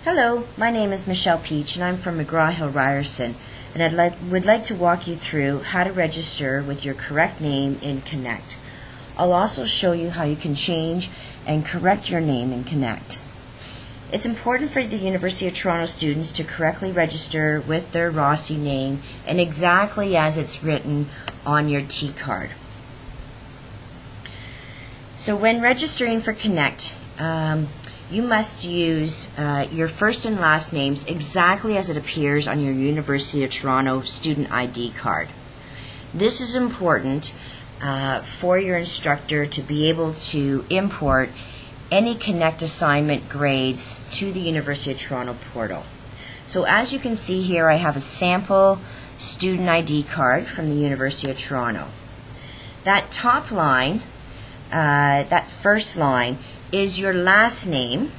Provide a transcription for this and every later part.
Hello, my name is Michelle Peach and I'm from McGraw-Hill Ryerson, and would like to walk you through how to register with your correct name in Connect. I'll also show you how you can change and correct your name in Connect. It's important for the University of Toronto students to correctly register with their ROSI name and exactly as it's written on your T card. So when registering for Connect, you must use your first and last names exactly as it appears on your University of Toronto student ID card. This is important for your instructor to be able to import any Connect assignment grades to the University of Toronto portal. So as you can see here, I have a sample student ID card from the University of Toronto. That top line, that first line, is your last name,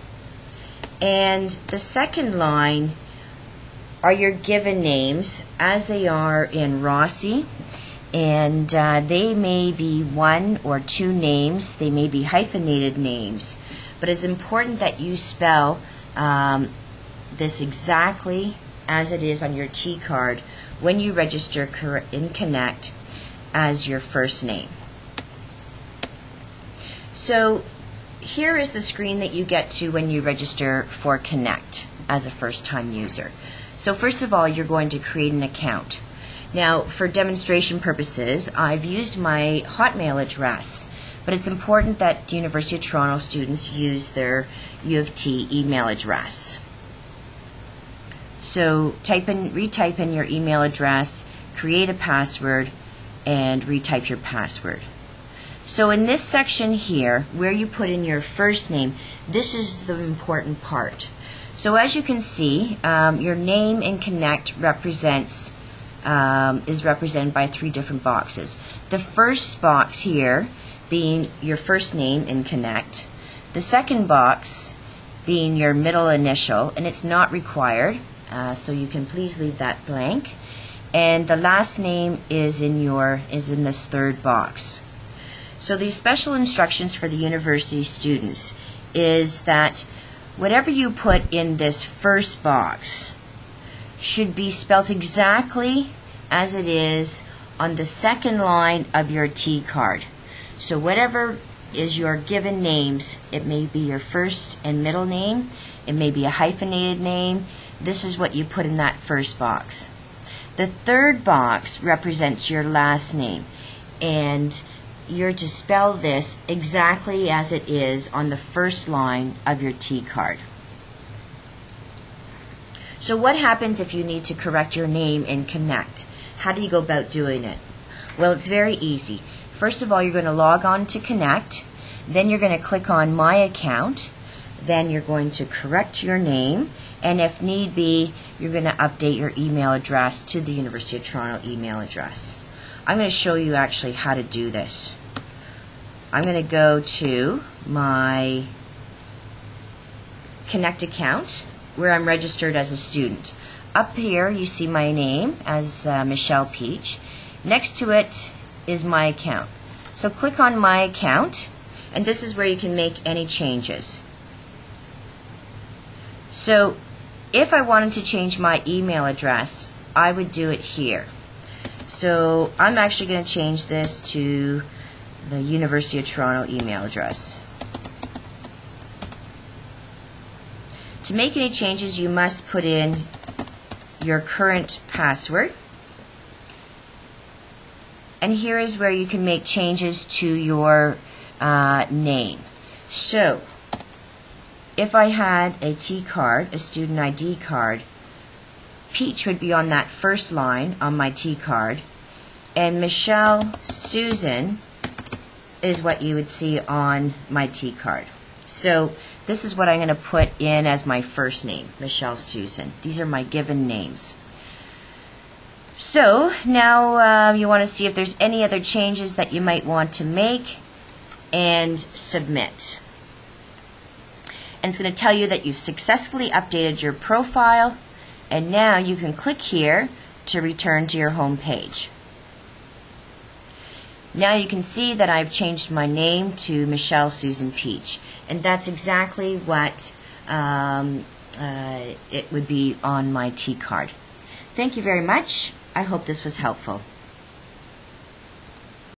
and the second line are your given names as they are in ROSI, and they may be one or two names, they may be hyphenated names, but it's important that you spell this exactly as it is on your T card when you register in Connect as your first name. So here is the screen that you get to when you register for Connect as a first-time user. So first of all, you're going to create an account. Now, for demonstration purposes, I've used my Hotmail address, but it's important that University of Toronto students use their U of T email address. So retype in your email address, create a password, and retype your password. So in this section here, where you put in your first name, this is the important part. So as you can see, your name in Connect is represented by three different boxes. The first box here being your first name in Connect. The second box being your middle initial, and it's not required, so you can please leave that blank. And the last name is in this third box. So the special instructions for the university students is that whatever you put in this first box should be spelt exactly as it is on the second line of your T card. So whatever is your given names, it may be your first and middle name, it may be a hyphenated name, this is what you put in that first box. The third box represents your last name, and you're to spell this exactly as it is on the first line of your T card. So what happens if you need to correct your name in Connect? How do you go about doing it? Well, it's very easy. First of all, you're going to log on to Connect, then you're going to click on My Account, then you're going to correct your name, and if need be, you're going to update your email address to the University of Toronto email address. I'm going to show you actually how to do this. I'm going to go to my Connect account where I'm registered as a student. Up here you see my name as Michelle Peach. Next to it is My Account. So click on My Account, and this is where you can make any changes. So if I wanted to change my email address, I would do it here. So I'm actually going to change this to the University of Toronto email address. To make any changes, you must put in your current password. And here is where you can make changes to your name. So if I had a T card, a student ID card, Peach would be on that first line on my T card, and Michelle Susan is what you would see on my T card. So this is what I'm going to put in as my first name, Michelle Susan. These are my given names. So now you want to see if there's any other changes that you might want to make and submit. And it's going to tell you that you've successfully updated your profile, and now you can click here to return to your home page. Now you can see that I've changed my name to Michelle Susan Peach, and that's exactly what it would be on my T card. Thank you very much. I hope this was helpful.